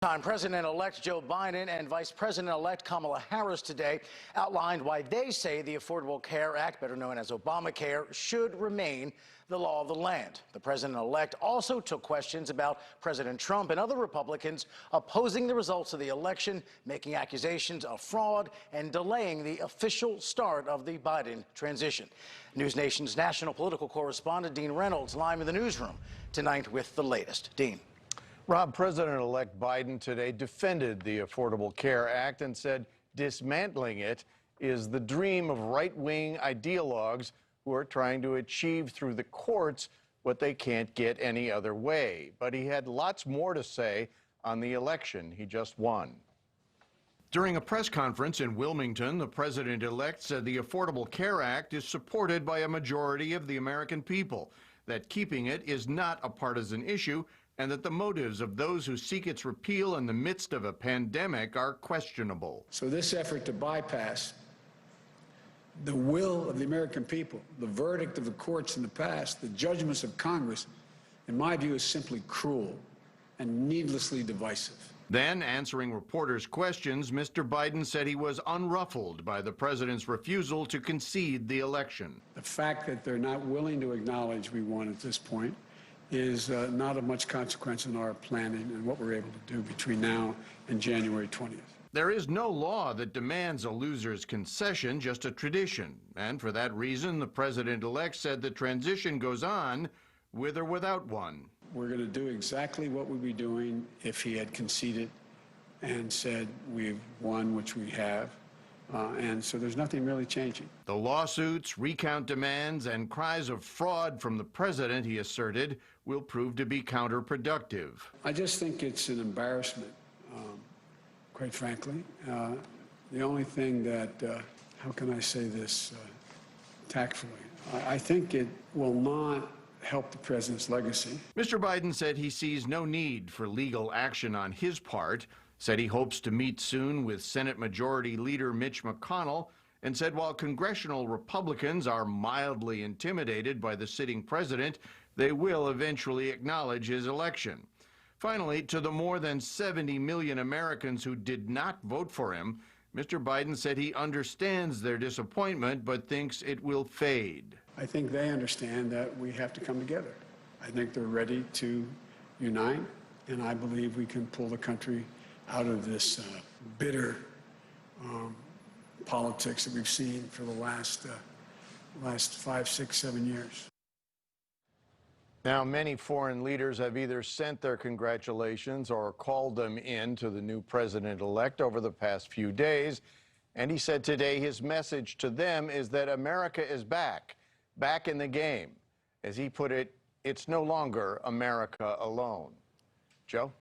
President-elect Joe Biden and Vice President-elect Kamala Harris today outlined why they say the Affordable Care Act, better known as Obamacare, should remain the law of the land. The president-elect also took questions about President Trump and other Republicans opposing the results of the election, making accusations of fraud, and delaying the official start of the Biden transition. NewsNation's national political correspondent Dean Reynolds live in the newsroom tonight with the latest. Dean. Rob, President-elect Biden today defended the Affordable Care Act and said dismantling it is the dream of right-wing ideologues who are trying to achieve through the courts what they can't get any other way. But he had lots more to say on the election he just won. During a press conference in Wilmington, the president-elect said the Affordable Care Act is supported by a majority of the American people, that keeping it is not a partisan issue, and that the motives of those who seek its repeal in the midst of a pandemic are questionable. So this effort to bypass the will of the American people, the verdict of the courts in the past, the judgments of Congress, in my view, is simply cruel and needlessly divisive. Then, answering reporters' questions, Mr. Biden said he was unruffled by the president's refusal to concede the election. The fact that they're not willing to acknowledge we won at this point is not of much consequence in our planning and what we're able to do between now and January 20th. There is no law that demands a loser's concession, just a tradition. And for that reason, the president-elect said the transition goes on with or without one. We're going to do exactly what we'd be doing if he had conceded and said we've won, which we have. And so there's nothing really changing. The lawsuits, recount demands, and cries of fraud from the president, he asserted, will prove to be counterproductive. I just think it's an embarrassment, quite frankly. The only thing that, how can I say this tactfully? I think it will not help the president's legacy. Mr. Biden said he sees no need for legal action on his part, said he hopes to meet soon with Senate Majority Leader Mitch McConnell, and said while congressional Republicans are mildly intimidated by the sitting president, they will eventually acknowledge his election. Finally, to the more than 70 million Americans who did not vote for him, Mr. Biden said he understands their disappointment but thinks it will fade. I think they understand that we have to come together. I think they're ready to unite, and I believe we can pull the country out of this bitter politics that we've seen for the last 5, 6, 7 years. Now, many foreign leaders have either sent their congratulations or called them in to the new president-elect over the past few days. And he said today his message to them is that America is back in the game. As he put it, it's no longer America alone. Joe?